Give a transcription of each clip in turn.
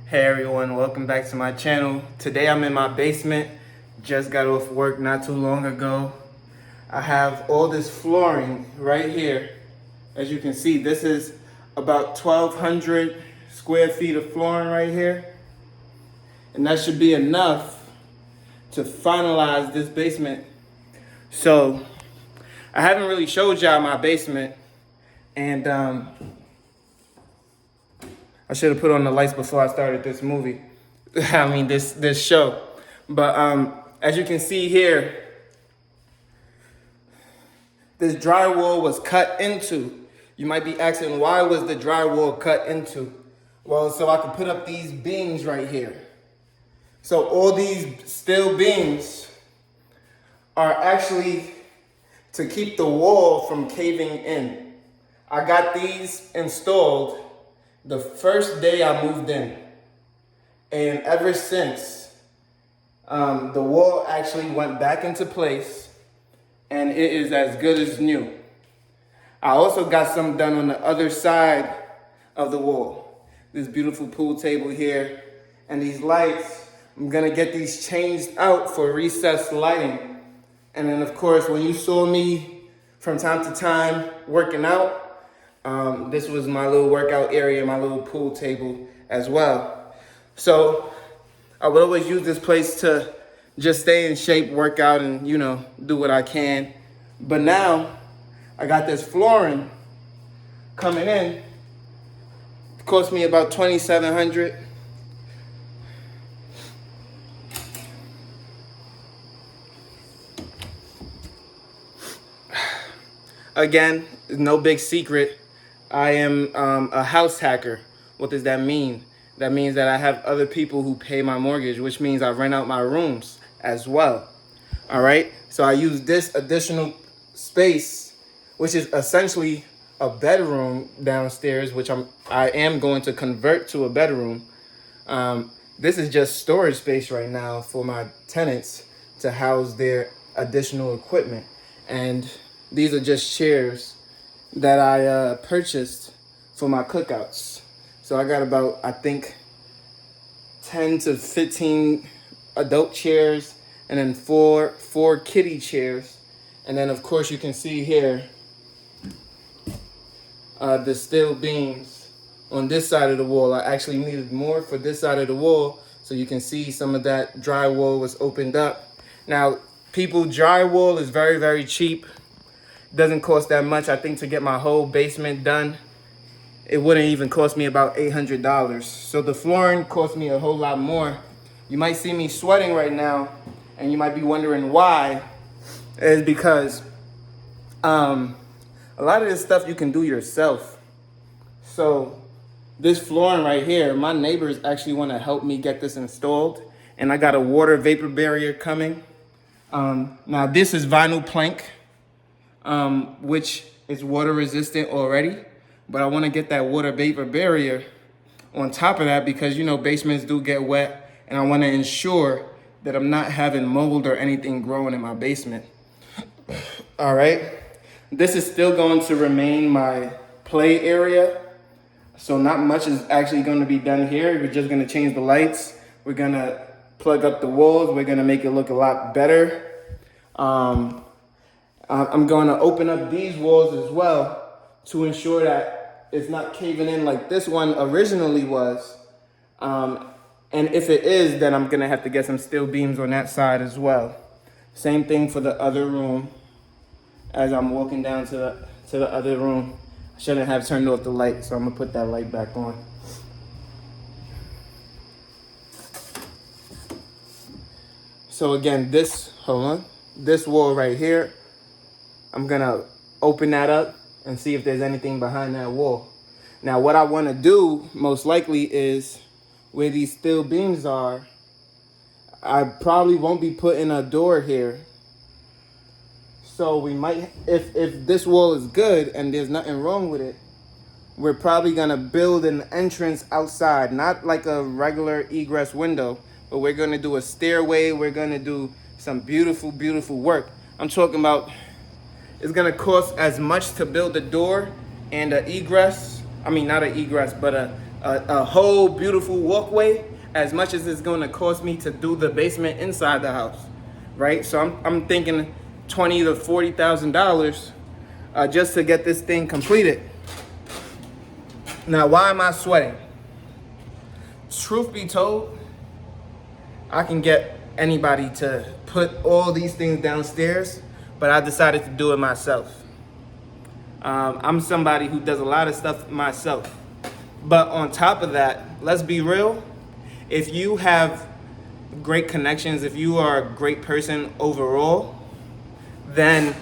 Hey everyone, welcome back to my channel. Today I'm in my basement. Just got off work not too long ago. I have all this flooring right here. As you can see, this is about 1,200 square feet of flooring right here. And that should be enough to finalize this basement. So, I haven't really showed y'all my basement. And I should have put on the lights before I started this movie. this show. But as you can see here, this drywall was cut into. You might be asking, why was the drywall cut into? Well, so I could put up these beams right here. So all these steel beams are actually to keep the wall from caving in. I got these installed the first day I moved in. And ever since, the wall actually went back into place and it is as good as new. I also got some done on the other side of the wall. This beautiful pool table here and these lights. I'm gonna get these changed out for recessed lighting. And then of course, when you saw me from time to time working out, this was my little workout area, my little pool table as well. So I would always use this place to just stay in shape, work out, and do what I can. But now I got this flooring coming in. It cost me about $2,700. Again, no big secret. I am a house hacker. What does that mean? That means that I have other people who pay my mortgage, which means I rent out my rooms as well. All right. So I use this additional space, which is essentially a bedroom downstairs, which I am going to convert to a bedroom. This is just storage space right now for my tenants to house their additional equipment. And these are just chairs that I purchased for my cookouts. So I got about, I think, 10 to 15 adult chairs and then four kiddie chairs. And then of course you can see here the steel beams on this side of the wall. I actually needed more for this side of the wall, so you can see some of that drywall was opened up. Now, people, drywall is very, very cheap. Doesn't cost that much. I think to get my whole basement done, it wouldn't even cost me about $800. So the flooring cost me a whole lot more. You might see me sweating right now, and you might be wondering why. It's because a lot of this stuff you can do yourself. So this flooring right here, my neighbors actually want to help me get this installed, and I got a water vapor barrier coming. Now this is vinyl plank, which is water resistant already, but I want to get that water vapor barrier on top of that because basements do get wet, and I want to ensure that I'm not having mold or anything growing in my basement. All right, this is still going to remain my play area, so not much is actually going to be done here. We're just going to change the lights, we're going to plug up the walls, we're going to make it look a lot better. I'm going to open up these walls as well to ensure that it's not caving in like this one originally was. And if it is, then I'm going to have to get some steel beams on that side as well. Same thing for the other room. As I'm walking down to the other room, I shouldn't have turned off the light, so I'm going to put that light back on. So again, this wall right here, I'm gonna open that up and see if there's anything behind that wall. Now what I wanna do most likely is where these steel beams are, I probably won't be putting a door here. So we might, if this wall is good and there's nothing wrong with it, we're probably gonna build an entrance outside, not like a regular egress window, but we're gonna do a stairway, we're gonna do some beautiful, beautiful work. I'm talking about, it's gonna cost as much to build a door and an egress. I mean, not an egress, but a whole beautiful walkway as much as it's going to cost me to do the basement inside the house, right? So I'm thinking $20,000 to $40,000 just to get this thing completed. Now, why am I sweating? Truth be told, I can get anybody to put all these things downstairs, but I decided to do it myself. I'm somebody who does a lot of stuff myself. But on top of that, let's be real. If you have great connections, if you are a great person overall, then,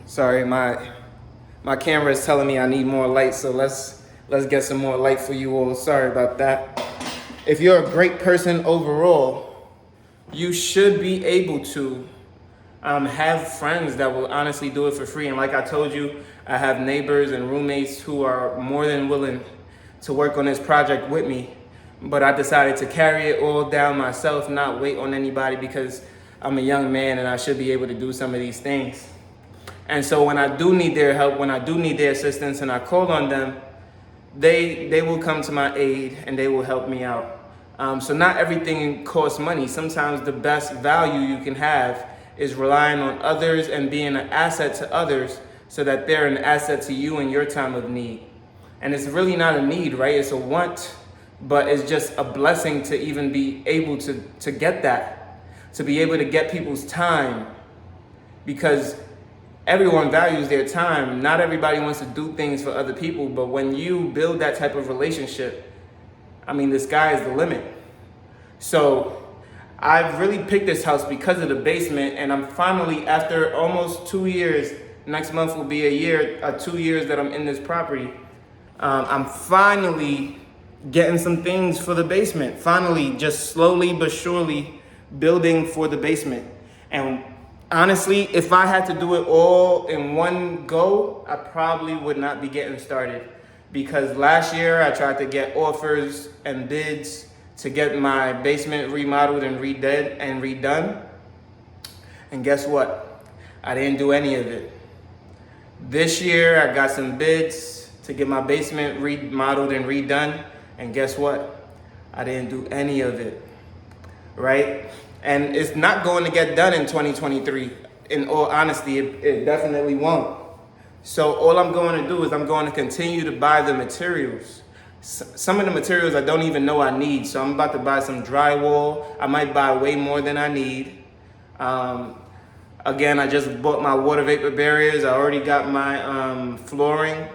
sorry, my camera is telling me I need more light, so let's get some more light for you all. Sorry about that. If you're a great person overall, you should be able to have friends that will honestly do it for free. And like I told you, I have neighbors and roommates who are more than willing to work on this project with me. But I decided to carry it all down myself, not wait on anybody, because I'm a young man and I should be able to do some of these things. And so when I do need their help, when I do need their assistance and I call on them, they will come to my aid and they will help me out. So not everything costs money. Sometimes the best value you can have is relying on others and being an asset to others so that they're an asset to you in your time of need. And it's really not a need, right? It's a want, but it's just a blessing to even be able to get that, to be able to get people's time, because everyone values their time. Not everybody wants to do things for other people, but when you build that type of relationship, I mean, the sky is the limit. So I've really picked this house because of the basement, and I'm finally, after almost 2 years, next month will be a year, 2 years that I'm in this property, I'm finally getting some things for the basement. Finally, just slowly but surely building for the basement. And honestly, if I had to do it all in one go, I probably would not be getting started. Because last year I tried to get offers and bids to get my basement remodeled and redone. And guess what? I didn't do any of it. This year I got some bids to get my basement remodeled and redone. And guess what? I didn't do any of it, right? And it's not going to get done in 2023. In all honesty, it definitely won't. So all I'm going to do is I'm going to continue to buy the materials. Some of the materials I don't even know I need. So I'm about to buy some drywall. I might buy way more than I need. Again, I just bought my water vapor barriers. I already got my flooring.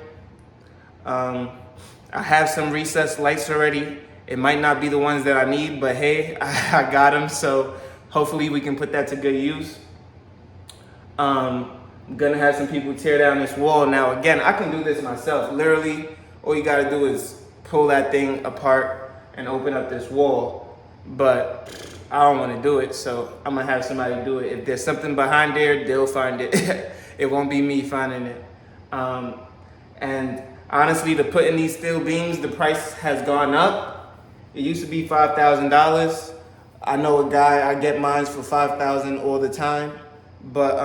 I have some recessed lights already. It might not be the ones that I need, but hey, I got them. So hopefully we can put that to good use. I'm gonna have some people tear down this wall. Now, again, I can do this myself. Literally, all you gotta do is pull that thing apart and open up this wall. But I don't wanna do it, so I'm gonna have somebody do it. If there's something behind there, they'll find it. It won't be me finding it. And honestly, to put in these steel beams, the price has gone up. It used to be $5,000. I know a guy, I get mine for $5,000 all the time, but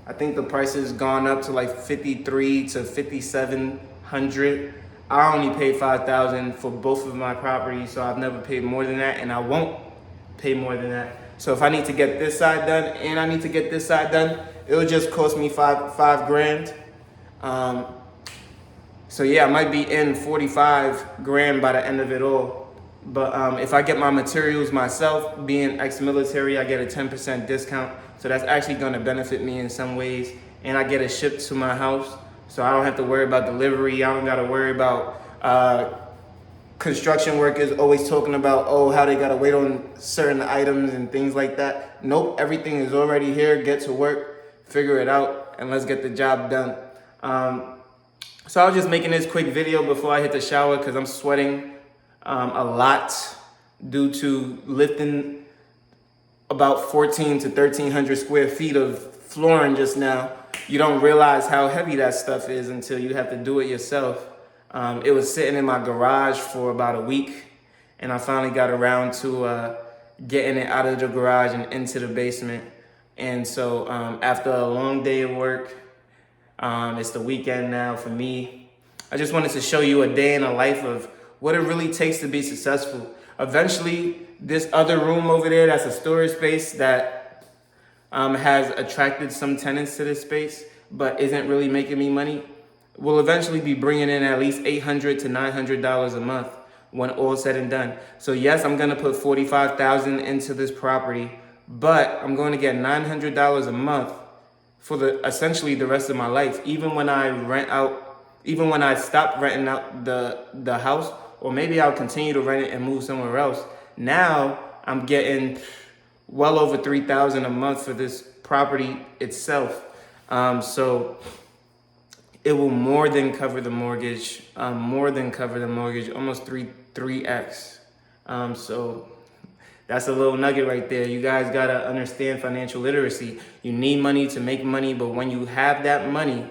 I think the price has gone up to like $5,300 to $5,700. I only paid $5,000 for both of my properties, so I've never paid more than that, and I won't pay more than that. So if I need to get this side done and I need to get this side done, it'll just cost me five grand. So yeah, I might be in 45 grand by the end of it all. But if I get my materials myself, being ex-military, I get a 10% discount. So that's actually gonna benefit me in some ways. And I get it shipped to my house. So I don't have to worry about delivery. I don't gotta worry about construction workers always talking about, oh, how they gotta wait on certain items and things like that. Nope, everything is already here. Get to work, figure it out, and let's get the job done. So I was just making this quick video before I hit the shower because I'm sweating a lot due to lifting about 14 to 1,300 square feet of flooring just now. You don't realize how heavy that stuff is until you have to do it yourself. It was sitting in my garage for about a week, and I finally got around to getting it out of the garage and into the basement. And so after a long day of work, it's the weekend now for me. I just wanted to show you a day in the life of what it really takes to be successful. Eventually, this other room over there, that's a storage space that has attracted some tenants to this space, but isn't really making me money, will eventually be bringing in at least $800 to $900 a month when all said and done. So yes, I'm gonna put $45,000 into this property, but I'm going to get $900 a month for essentially the rest of my life. Even when I stop renting out the house, or maybe I'll continue to rent it and move somewhere else. Now I'm getting well over $3,000 a month for this property itself. So it will more than cover the mortgage, almost 3x. So that's a little nugget right there. You guys gotta understand financial literacy. You need money to make money, but when you have that money,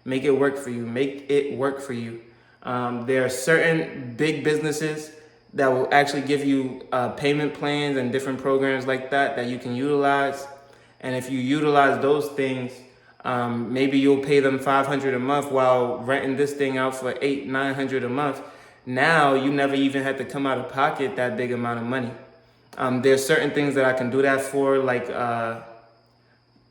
make it work for you. Make it work for you. There are certain big businesses that will actually give you payment plans and different programs like that you can utilize. And if you utilize those things, maybe you'll pay them $500 a month while renting this thing out for $800-900 a month. Now you never even had to come out of pocket that big amount of money. There's certain things that I can do that for, like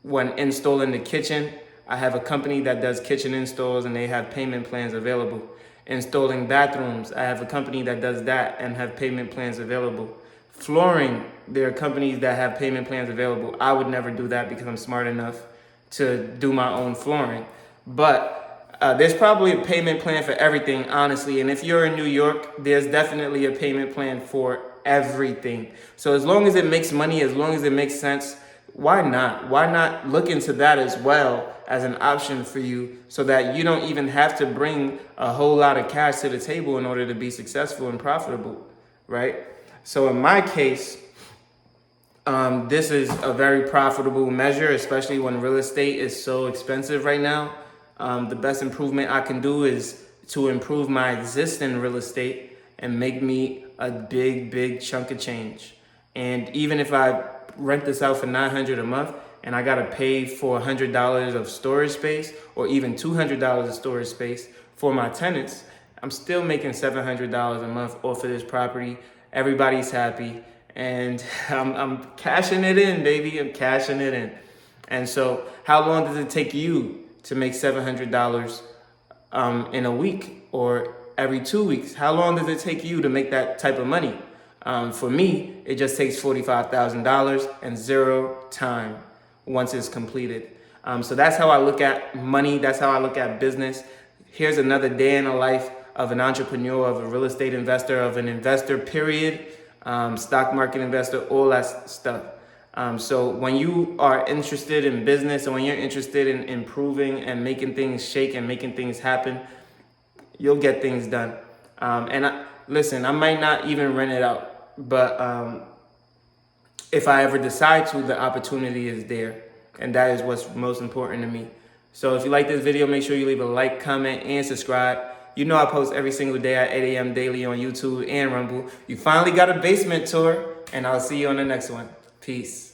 when installing the kitchen. I have a company that does kitchen installs and they have payment plans available. Installing bathrooms, I have a company that does that and have payment plans available. Flooring, there are companies that have payment plans available. I would never do that because I'm smart enough to do my own flooring. But there's probably a payment plan for everything, honestly. And if you're in New York, there's definitely a payment plan for everything. So as long as it makes money, as long as it makes sense, why not? Why not look into that as well as an option for you, so that you don't even have to bring a whole lot of cash to the table in order to be successful and profitable, right? So in my case, this is a very profitable measure, especially when real estate is so expensive right now. The best improvement I can do is to improve my existing real estate and make me a big chunk of change. And even if I rent this out for $900 a month and I gotta pay for $100 of storage space, or even $200 of storage space for my tenants, I'm still making $700 a month off of this property. Everybody's happy, and I'm cashing it in, baby. I'm cashing it in. And so how long does it take you to make $700 in a week or every 2 weeks? How long does it take you to make that type of money? For me, it just takes $45,000 and zero time once it's completed. So that's how I look at money. That's how I look at business. Here's another day in the life of an entrepreneur, of a real estate investor, of an investor, period. Stock market investor, all that stuff. So when you are interested in business, and when you're interested in improving and making things shake and making things happen, you'll get things done. Listen, I might not even rent it out, but if I ever decide to, the opportunity is there. And that is what's most important to me. So if you like this video, make sure you leave a like, comment, and subscribe. You know I post every single day at 8 a.m. daily on YouTube and Rumble. You finally got a basement tour, and I'll see you on the next one. Peace.